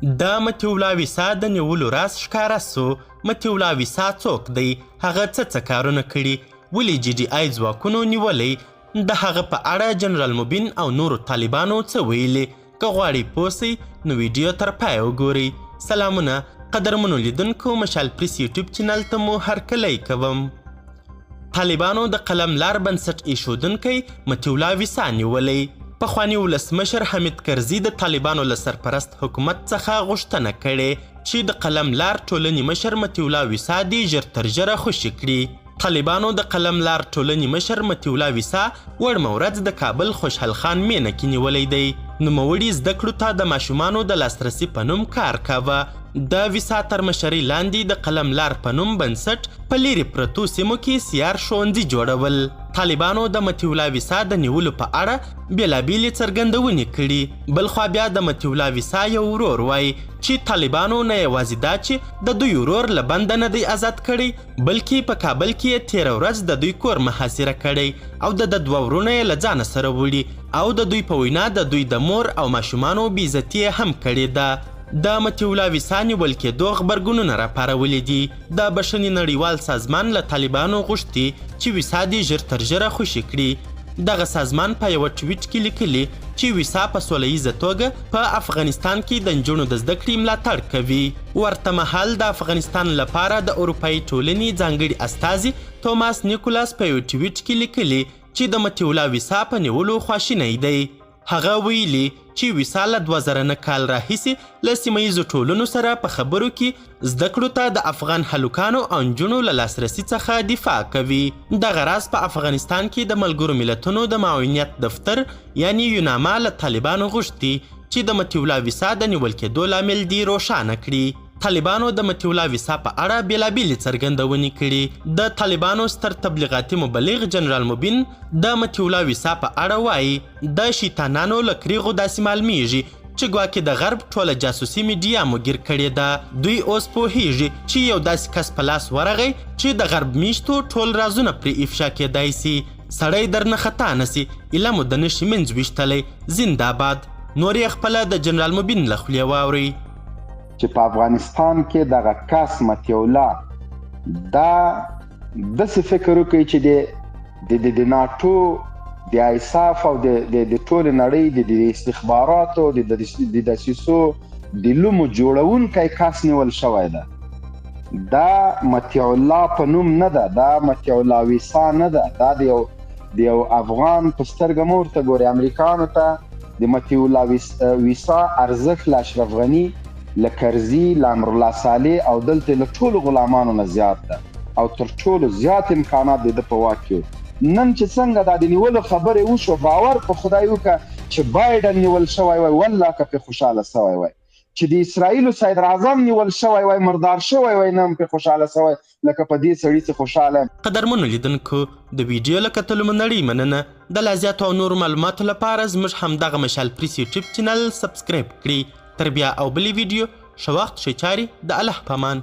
د مطیع الله ویسا د نیولو راز ښکاره سو. مطیع الله ویسا څوک دی؟ هغه څه کارونه کړي؟ ولې جي ډي آی ځواکونو نیولی؟ د هغه په اړه جنرال مبین او نورو طالبانو څه ویلي؟ که غواړئ پوه سئ نو ویډیو تر پایه وګورئ. سلامونه قدرمنو لیدونکو، مشال پریس یوټیوب چینل ته مو هرکلی کوم. طالبانو د قلم لار بنسټ ایښودونکی مطیع الله ویسا نیولی. پخواني ولسمشر حمید کرزي د طالبانو له سرپرست حکومت څخه غوښتنه کړې چې د قلم لار ټولنې مشر مطیع الله ویسا دې ژر تر ژره خوشي کړي. طالبانو د قلم لار ټولنې مشر مطیع الله ویسا وړمه ورځ د کابل خوشحال خان مینه کې نیولی دی. نوموړي زده کړو ته د ماشومانو د لاسرسي په نوم کار کاوه. د ویسا تر مشرۍ لاندې د قلم لار په نوم بنسټ په لیرې پرتو سیمو کې سیار ښوونځي جوړول. طالبانو د مطیع الله ویسا د نیولو په اړه بېلابېلې څرګندونې کړي. بلخوا بیا د مطیع الله ویسا یو ورور وایي چې طالبانو نه یوازې دا چې د دوی ورور له بنده نه دی آزاد کړی، بلکې په کابل کې یې تېره ورځ د دوی کور محاصره کړی او د دوه ورونه یې له ځانه سره وړي او د دوی په وینا د دوی د مور او ماشومانو بېعزتي یې هم کړې ده. د مطیع الله ویسا نیول کېدو غبرګونونه راپارولي دي. د بښنې نړیوال سازمان له طالبانو غوښتي چې ویسا دې ژر تر ژره خوشي کړي. دغه سازمان په یوه ټویټ کې لیکلي چې ویسا په سوله ییزه توګه په افغانستان کې د نجونو د زده کړې ملاتړ کوي. ورته مهال د افغانستان لپاره د اروپایي ټولنې ځانګړي استازي توماس نیکولاس په یو ټویټ کې لیکلي چې د مطیع الله ویسا په نیولو خواشینی دی. هغه ویلي چې ویسا له 2009 کال راهیسې له سیمه ییزو ټولنو سره په خبرو کې زده کړو ته د افغان هلکانو او نجونو له لاسرسي څخه دفاع کوي. دغه راز په افغانستان کې د ملګرو ملتونو د معاونیت دفتر یعنی یوناما له طالبانو غوښتي چې د مطیع الله ویسا د نیول کېدو لامل دې روښانه کړي. طالبانو د مطیع الله ویسا په اړه بېلابېلې څرګندونې کړي. د طالبانو ستر تبلیغاتي مبلغ جنرال مبین د مطیع الله ویسا په اړه وایي د شیطانانو له کریغو داسې معلومیږي چې ګواکې د غرب ټوله جاسوسي میډیا مو ګیر کړې ده. دوی اوس پوهیږي چې یو داسې کس په لاس ورغی چې د غرب میشتو ټول رازونه پرې افشا کېدای سي. سړی درنه خطا نسي، ایله مو د نشي منځ ویشتلی. زنده‌باد. نور یې خپله د جنرال مبین له خولې واورئ چې په افغانستان کې دغه کس مطیع الله دا داسې فکر وکړي چې د ناټو د ایساف او د ټولې نړۍ د استخباراتو د دسیسو د لومو جوړونکی کس نیول شوی ده. دا مطیع الله په نوم نه ده، دا مطیع الله ویسا نه ده، دا د یو افغان په سترګه مه ورته ګورې. امریکانو ته د مطیع الله ویسا ارزښت له اشرف غني، له کرزي، له امرالله صالح او دلته له ټولو غلامانو نه زیات ده او تر ټولو زیات امکانات د ده په واک کې. نن چې څنګه دا د نیولو خبرې وشو، باور په خدای وکړه چې بایډن نیول شوی وای، والله که پرې خوشحاله شوی وای. چې د اسرائیلو صدر اعظم نیول شوی وای، مردار شوی وای، نه هم پرې خوشحاله شوی لکه په دې سړي چې خوشحاله یم. قدرمنو لیدونکو، د ویډیو له کتلو مو نړۍ مننه. د لا زیاتو او نورو معلوماتو لپاره زموږ همدغه مشال پریس یوټیوب چینل سبسکرایب کړئ. تر بیا او بلې ویډیو ښه وخت ښې چارې د الله په امان.